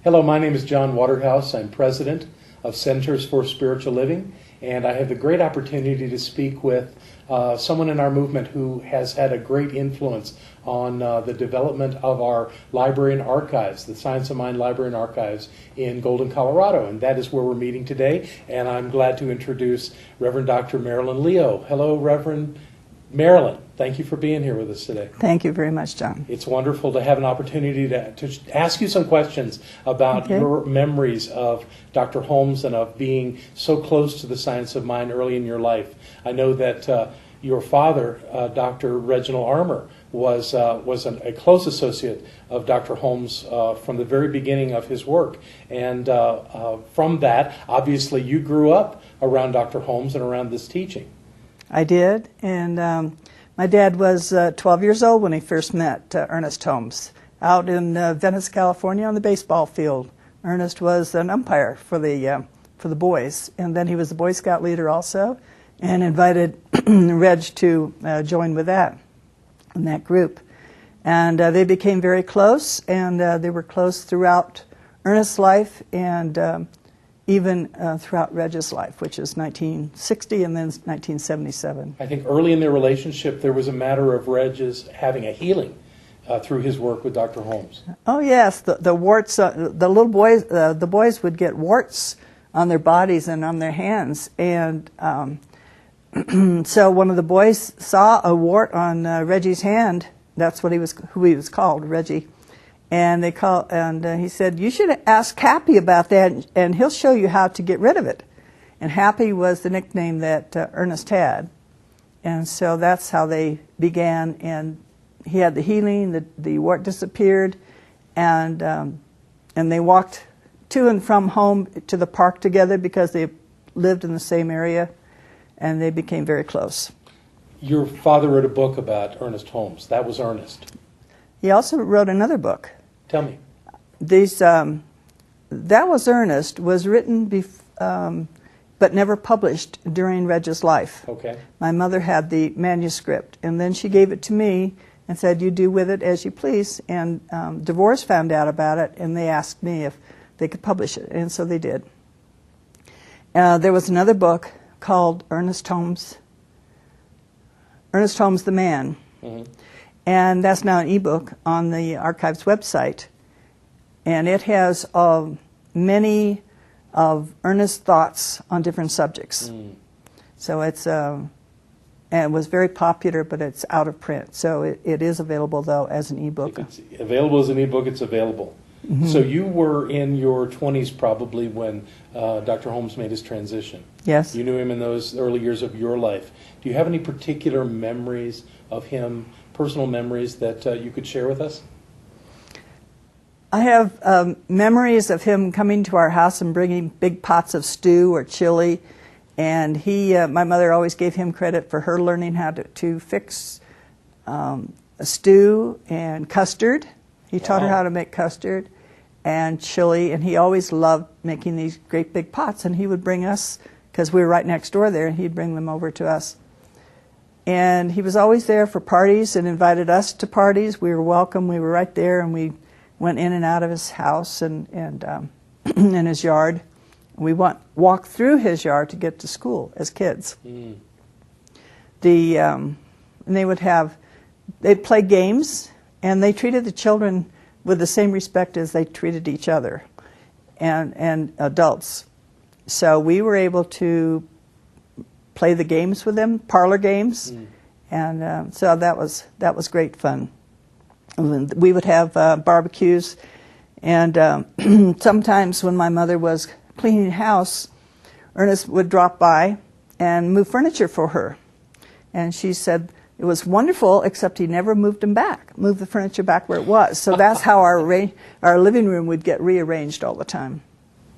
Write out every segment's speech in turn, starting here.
Hello, my name is John Waterhouse. I'm president of Centers for Spiritual Living, and I have the great opportunity to speak with someone in our movement who has had a great influence on the development of our library and archives, the Science of Mind Library and Archives in Golden, Colorado, and that is where we're meeting today. And I'm glad to introduce Reverend Dr. Marilyn Leo. Hello, Reverend Marilyn. Thank you for being here with us today. Thank you very much, John. It's wonderful to have an opportunity to ask you some questions about your memories of Dr. Holmes and of being so close to the science of mind early in your life. I know that your father, Dr. Reginald Armour, was a close associate of Dr. Holmes from the very beginning of his work. And from that, obviously, you grew up around Dr. Holmes and around this teaching. I did, and my dad was 12 years old when he first met Ernest Holmes out in Venice, California on the baseball field. Ernest was an umpire for the boys, and then he was the Boy Scout leader also, and invited Reg to join with in that group. And they became very close, and they were close throughout Ernest's life and even throughout Reg's life, which is 1960 and then 1977. I think early in their relationship, there was a matter of Reg's having a healing through his work with Dr. Holmes. Oh yes, the warts. The little boys, the boys would get warts on their bodies and on their hands, and so one of the boys saw a wart on Reggie's hand. That's who he was called, Reggie. And he said, "You should ask Happy about that, and he'll show you how to get rid of it." And Happy was the nickname that Ernest had, and so that's how they began. And he had the healing; the wart disappeared, and they walked to and from home to the park together because they lived in the same area, and they became very close. Your father wrote a book about Ernest Holmes. That was Ernest. He also wrote another book. Tell me. That was Ernest, was written but never published during Reg's life. Okay. My mother had the manuscript, and then she gave it to me and said, "You do with it as you please." And Divorce found out about it, and they asked me if they could publish it, and so they did. There was another book called Ernest Holmes the Man. Mm-hmm. And that's now an ebook on the Archives website. And it has many of Ernest's thoughts on different subjects. Mm. So and it was very popular, but it's out of print. So it is available, though, as an ebook. If it's available as an ebook, it's available. Mm-hmm. So you were in your 20s probably when Dr. Holmes made his transition. Yes. You knew him in those early years of your life. Do you have any particular memories of him, personal memories that you could share with us? I have memories of him coming to our house and bringing big pots of stew or chili, and my mother always gave him credit for her learning how to fix a stew and custard. He taught her how to make custard and chili, and he always loved making these great big pots, and he would bring us, because we were right next door there, and he'd bring them over to us. And he was always there for parties and invited us to parties. We were welcome. We were right there, and we went in and out of his house and in his yard. We walked through his yard to get to school as kids. Mm. And they'd play games, and they treated the children with the same respect as they treated each other and adults. So we were able to play the games with them, parlor games, and so that was great fun. We would have barbecues, and sometimes when my mother was cleaning the house, Ernest would drop by and move furniture for her. And she said it was wonderful, except he never moved the furniture back where it was. So that's how our living room would get rearranged all the time.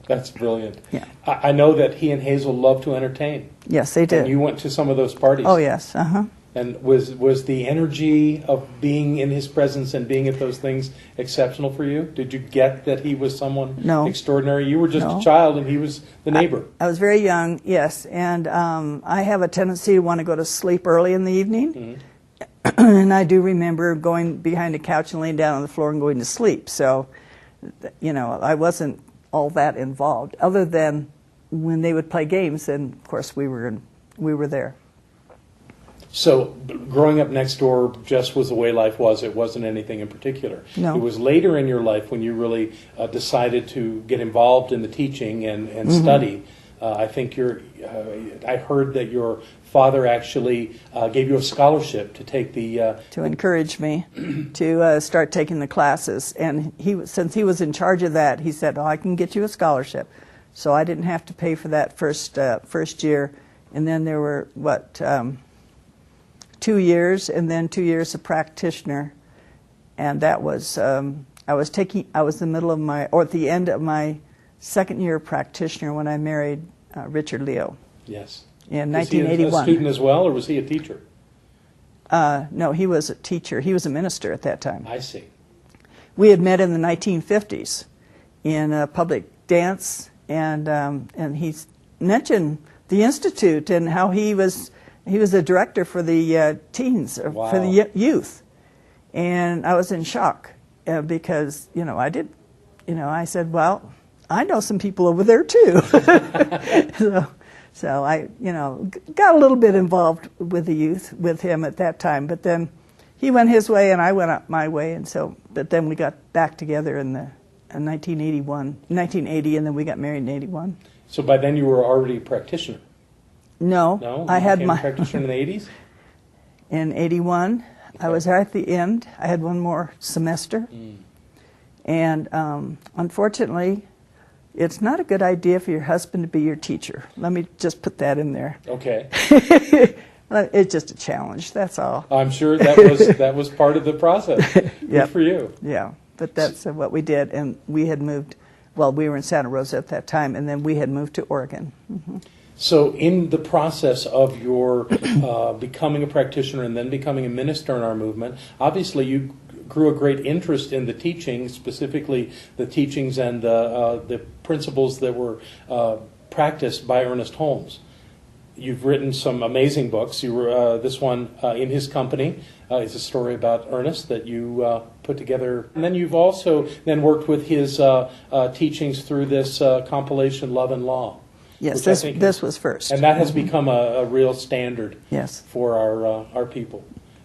That's brilliant. Yeah. I know that he and Hazel loved to entertain. Yes, they did. And you went to some of those parties. Oh, yes. Uh-huh. And was the energy of being in his presence and being at those things exceptional for you? Did you get that he was someone extraordinary? You were just a child and he was the neighbor. I was very young, yes. And I have a tendency to want to go to sleep early in the evening. Mm-hmm. And I do remember going behind a couch and laying down on the floor and going to sleep. So you know, I wasn't all that involved, other than when they would play games, and of course we were there. So growing up next door just was the way life was. It wasn't anything in particular. No. It was later in your life when you really decided to get involved in the teaching and study. I think I heard that your father actually gave you a scholarship to take the... to encourage me to start taking the classes. And since he was in charge of that, he said, "Oh, I can get you a scholarship." So I didn't have to pay for that first year. And then there were, 2 years, and then 2 years a practitioner. And that was, I was the middle of at the end of my second year practitioner when I married Richard Leo. Yes. In Was he 1981. a student as well, or was he a teacher? No, he was a teacher. He was a minister at that time. I see. We had met in the 1950s in a public dance, and he mentioned the Institute and how he was a director for the teens, Wow. for the youth. And I was in shock because, I said, well, I know some people over there too. So I, got a little bit involved with the youth with him at that time. But then he went his way and I went up my way. And but then we got back together in 1980, and then we got married in 81. So by then you were already a practitioner? No, No? I had a practitioner in the 80s? In 81, I was at the end. I had one more semester. And unfortunately, it's not a good idea for your husband to be your teacher. Let me just put that in there. Okay. It's just a challenge, that's all. I'm sure that was part of the process. Good Yep. for you. Yeah, but that's what we did. And we had moved, we were in Santa Rosa at that time, and then we had moved to Oregon. Mm-hmm. So in the process of your becoming a practitioner and then becoming a minister in our movement, obviously you grew a great interest in the teaching, specifically the teachings and the principles that were practiced by Ernest Holmes. You've written some amazing books. You were this one, In His Company, is a story about Ernest that you put together. And then you've also then worked with his teachings through this compilation, Love and Law. Yes, this was first. And that has become a real standard for our people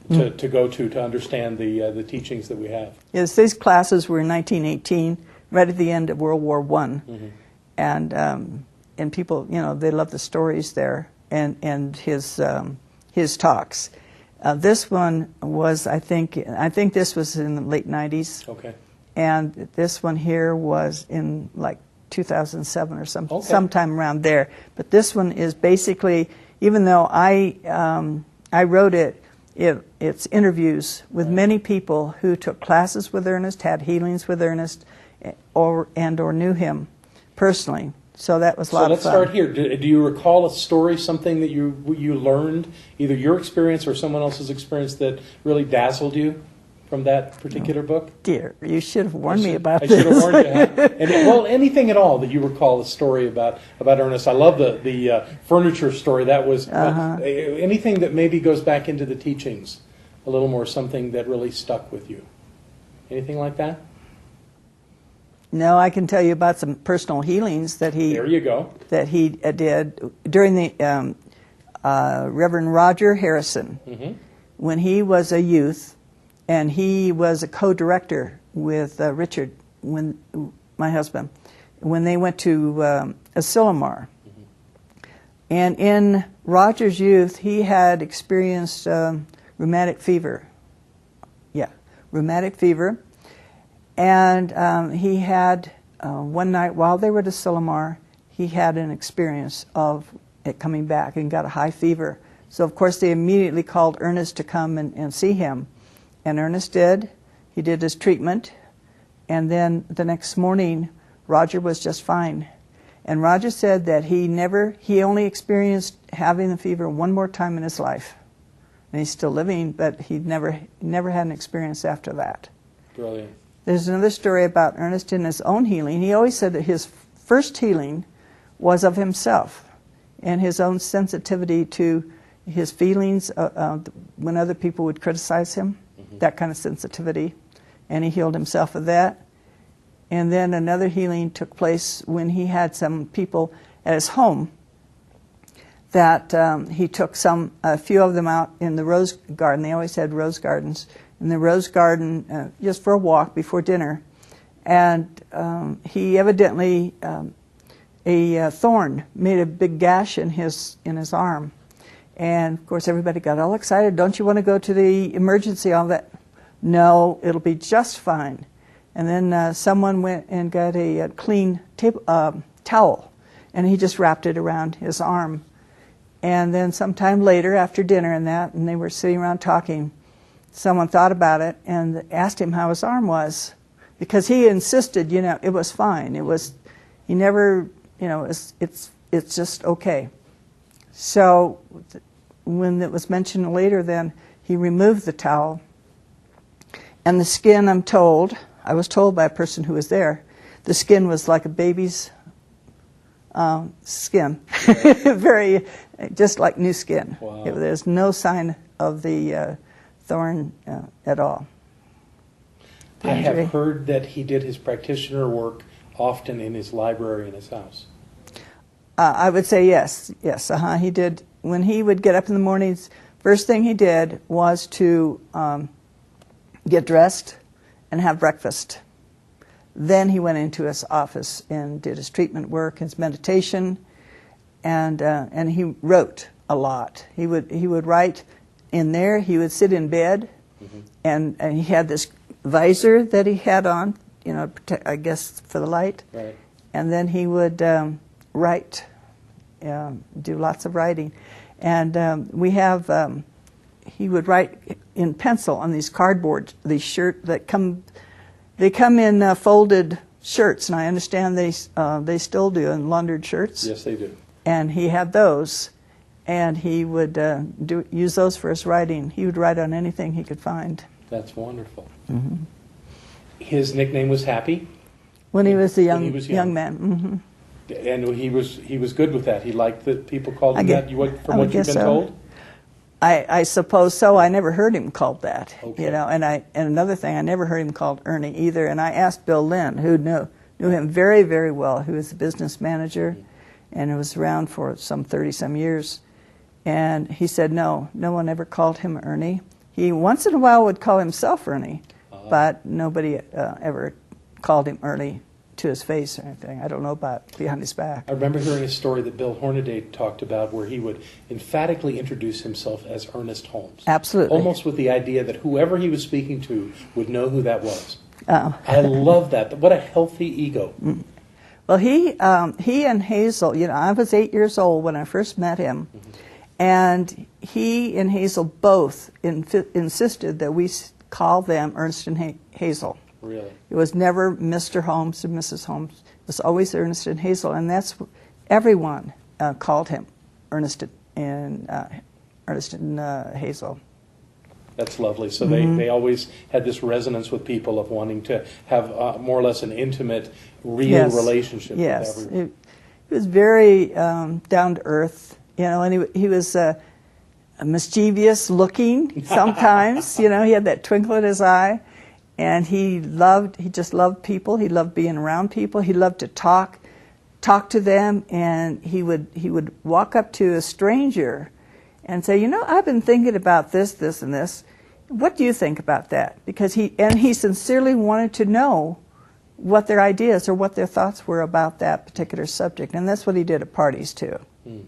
to go to understand the teachings that we have. Yes, these classes were in 1918, right at the end of World War I. And people, they love the stories there and his talks. This one was, I think this was in the late 90s. Okay. And this one here was in 2007 or sometime around there. But this one is basically, even though I wrote it's interviews with many people who took classes with Ernest, had healings with Ernest, or knew him personally. So that was a lot of fun. So let's start here. Do you recall a story, something that you learned, either your experience or someone else's experience, that really dazzled you from that particular book? Dear, you should have warned me about this. I should have warned you. Huh? Anything at all that you recall a story about Ernest. I love the furniture story. That was anything that maybe goes back into the teachings a little more, something that really stuck with you. Anything like that? No, I can tell you about some personal healings that he. There you go. That he did during the Reverend Roger Harrison, when he was a youth. And he was a co-director with Richard, my husband, when they went to Asilomar. And in Roger's youth, he had experienced rheumatic fever. Yeah, rheumatic fever. And he had, one night while they were at Asilomar, he had an experience of it coming back and got a high fever. So, of course, they immediately called Ernest to come and see him. And Ernest did. He did his treatment. And then the next morning, Roger was just fine. And Roger said that he only experienced having the fever one more time in his life. And he's still living, but he never had an experience after that. Brilliant. There's another story about Ernest in his own healing. He always said that his first healing was of himself and his own sensitivity to his feelings when other people would criticize him. That kind of sensitivity, and he healed himself of that. And then another healing took place when he had some people at his home that he took a few of them out in the rose garden. They always had rose gardens. In the rose garden, just for a walk before dinner. And he evidently, a thorn made a big gash in his arm. And, of course, everybody got all excited. Don't you want to go to the emergency? All that? No, it'll be just fine. And then someone went and got a clean towel, and he just wrapped it around his arm. And then sometime later, after dinner and they were sitting around talking, someone thought about it and asked him how his arm was, because he insisted, it was fine. He never, it's just okay. So when it was mentioned later, then he removed the towel, and the skin, I was told by a person who was there, the skin was like a baby's skin, very, just like new skin. Wow. There's no sign of the thorn at all. I have heard that he did his practitioner work often in his library in his house. I would say yes. He did. When he would get up in the mornings, first thing he did was to get dressed and have breakfast. Then he went into his office and did his treatment work, his meditation, and he wrote a lot. He would write in there. He would sit in bed, and he had this visor that he had on, I guess for the light. Right. And then he would write, do lots of writing, and he would write in pencil on these cardboard, these shirts that come. They come in folded shirts, and I understand they still do, in laundered shirts. Yes, they do. And he had those, and he would use those for his writing. He would write on anything he could find. That's wonderful. Mm-hmm. His nickname was Happy? When he was a young young man. Mm-hmm. And he was good with that. He liked that people called him that, from what you've been told? I suppose so. I never heard him called that. Okay. And another thing, I never heard him called Ernie either. And I asked Bill Lynn, who knew him very, very well, who was the business manager, and was around for some 30-some years. And he said, no one ever called him Ernie. He once in a while would call himself Ernie, but nobody ever called him Ernie to his face or anything. I don't know about behind his back. I remember hearing a story that Bill Hornaday talked about where he would emphatically introduce himself as Ernest Holmes. Absolutely. Almost with the idea that whoever he was speaking to would know who that was. Oh. I love that. What a healthy ego. Mm. Well, he and Hazel, I was 8 years old when I first met him, and he and Hazel both insisted that we call them Ernest and Hazel. Really? It was never Mr. Holmes or Mrs. Holmes. It was always Ernest and Hazel, and that's everyone called him Ernest and Hazel. That's lovely. So they always had this resonance with people of wanting to have more or less an intimate, real relationship with everyone. He was very down to earth, and he was mischievous looking sometimes. He had that twinkle in his eye. And he just loved people. He loved being around people. He loved to talk to them. And he would walk up to a stranger and say, I've been thinking about this, this, and this. What do you think about that? Because he sincerely wanted to know what their ideas or what their thoughts were about that particular subject. And that's what he did at parties too. Mm.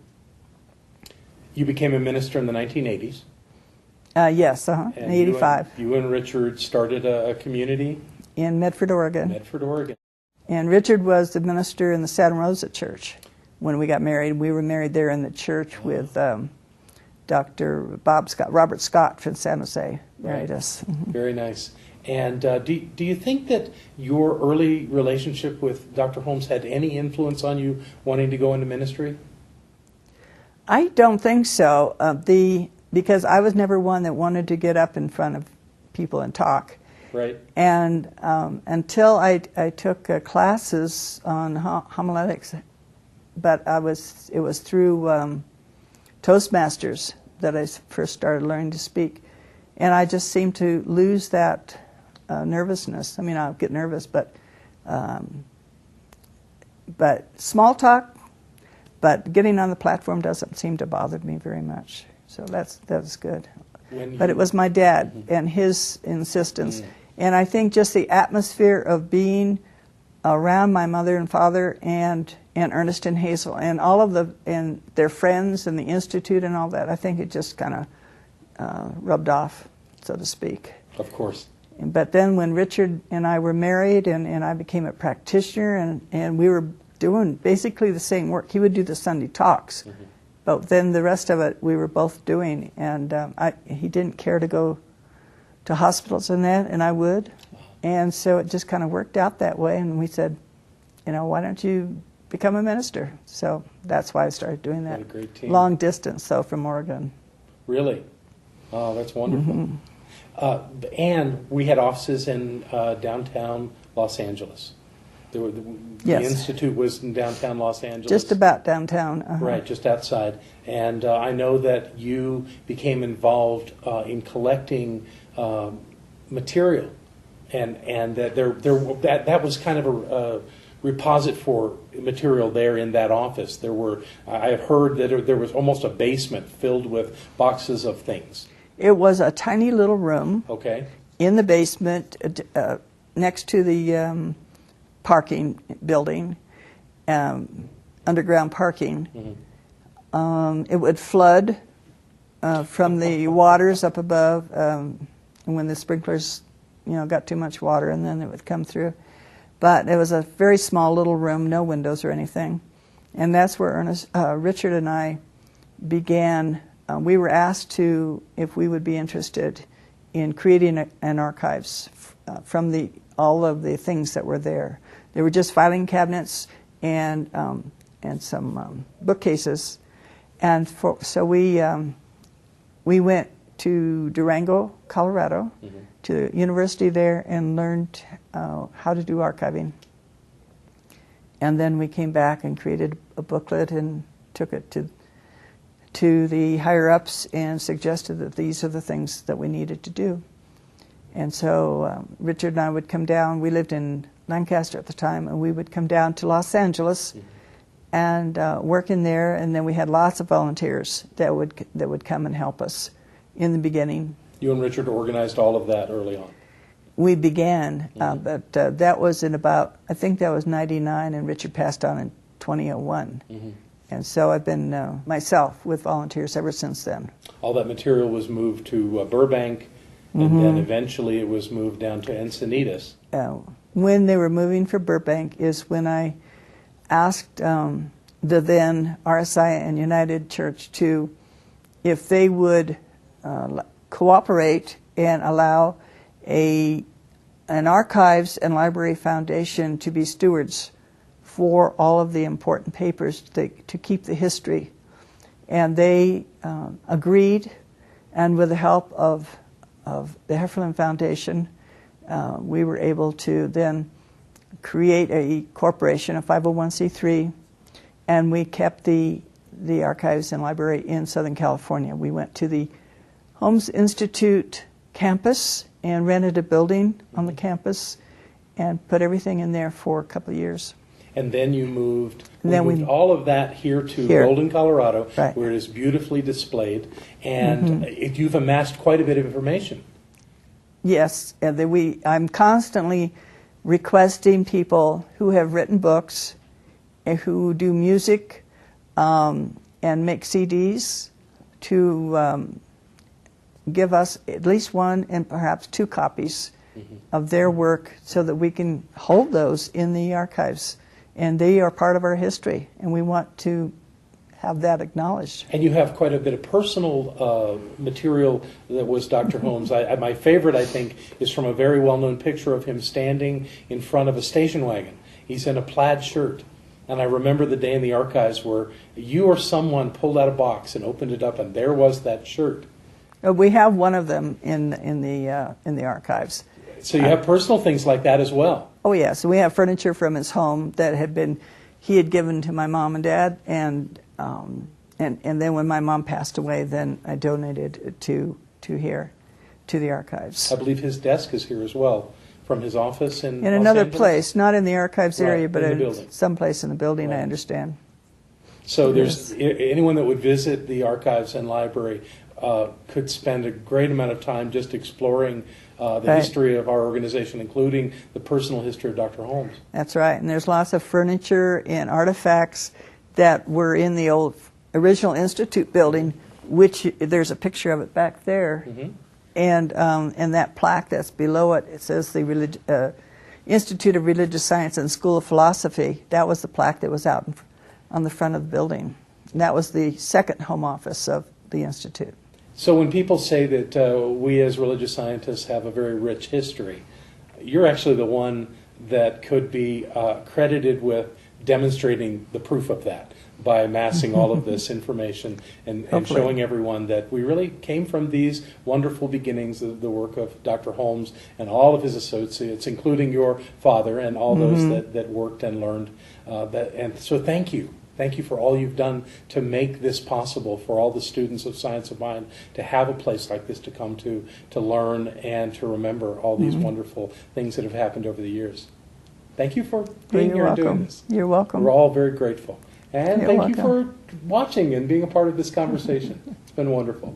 You became a minister in the 1980s. Yes, in 85. You and Richard started a community? In Medford, Oregon. Medford, Oregon. And Richard was the minister in the Santa Rosa Church when we got married. We were married there in the church with Dr. Robert Scott from San Jose married us. Mm-hmm. Very nice. And do you think that your early relationship with Dr. Holmes had any influence on you wanting to go into ministry? I don't think so. Because I was never one that wanted to get up in front of people and talk. Right. And until I took classes on homiletics, but it was through Toastmasters that I first started learning to speak. And I just seemed to lose that nervousness. I mean, I'll get nervous, but But small talk, but getting on the platform doesn't seem to bother me very much. So that's good. But it was my dad and his insistence. And I think just the atmosphere of being around my mother and father and Ernest and Hazel and all of and their friends and the Institute and all that, I think it just kind of rubbed off, so to speak. Of course. But then when Richard and I were married and I became a practitioner and we were doing basically the same work. He would do the Sunday talks, but then the rest of it we were both doing. And he didn't care to go to hospitals and that, and I would. And so it just kind of worked out that way. And we said, why don't you become a minister? So that's why I started doing that. What a great team. Long distance, though, from Oregon. Really? Oh, that's wonderful. And we had offices in downtown Los Angeles. The Institute was in downtown Los Angeles. Just about downtown. Right, just outside. And I know that you became involved in collecting material, and that that was kind of a repository for material there in that office. I have heard that there was almost a basement filled with boxes of things. It was a tiny little room. Okay. In the basement, next to the parking building, underground parking. It would flood from the waters up above, when the sprinklers, got too much water, and then it would come through. But it was a very small little room, no windows or anything, and that's where Richard and I began. We were asked if we would be interested in creating an archives from all of the things that were there. They were just filing cabinets and some bookcases, and so we went to Durango, Colorado, to the university there, and learned how to do archiving. And then we came back and created a booklet and took it to the higher ups and suggested that these are the things that we needed to do. And so Richard and I would come down. We lived in Lancaster at the time, and we would come down to Los Angeles and work in there. And then we had lots of volunteers that would come and help us in the beginning. You and Richard organized all of that early on. We began, but that was I think that was 99, and Richard passed on in 2001. And so I've been myself with volunteers ever since then. All that material was moved to Burbank, and then eventually it was moved down to Encinitas. When they were moving for Burbank is when I asked the then RSI and United Church if they would cooperate and allow an archives and library foundation to be stewards for all of the important papers to keep the history. And they agreed, and with the help of the Heffernan Foundation, we were able to then create a corporation, a 501c3, and we kept the archives and library in Southern California. We went to the Holmes Institute campus and rented a building on the campus and put everything in there for a couple of years. And then you moved all of that here to Golden, Colorado, right, where it is beautifully displayed, and you've amassed quite a bit of information. Yes, I'm constantly requesting people who have written books and who do music and make CDs to give us at least one and perhaps two copies of their work so that we can hold those in the archives. And they are part of our history, and we want to have that acknowledged. And you have quite a bit of personal material that was Dr. Holmes. My favorite, I think, is from a very well-known picture of him standing in front of a station wagon. He's in a plaid shirt. And I remember the day in the archives where you or someone pulled out a box and opened it up, and there was that shirt. We have one of them in the archives. So you have personal things like that as well. Oh, yes. So we have furniture from his home that he had given to my mom and dad, and then when my mom passed away, then I donated it to here, to the archives. I believe his desk is here as well, from his office in In Los another Angeles? place, not in the archives Right, area, but in the in building. someplace in the building, I Right. understand. So Yes. anyone that would visit the archives and library could spend a great amount of time just exploring the Right. history of our organization, including the personal history of Dr. Holmes. That's right. And there's lots of furniture and artifacts that were in the old original Institute building, which there's a picture of it back there. Mm-hmm. And that plaque that's below it, it says the Institute of Religious Science and School of Philosophy. That was the plaque that was out on the front of the building. And that was the second home office of the Institute. So when people say that we as religious scientists have a very rich history, you're actually the one that could be credited with demonstrating the proof of that by amassing all of this information and showing everyone that we really came from these wonderful beginnings of the work of Dr. Holmes and all of his associates, including your father and all those that worked and learned. And so thank you. Thank you for all you've done to make this possible for all the students of Science of Mind to have a place like this to come to learn and to remember all these wonderful things that have happened over the years. Thank you for being here and doing this. You're welcome. We're all very grateful. And You're thank you welcome. for watching and being a part of this conversation. It's been wonderful.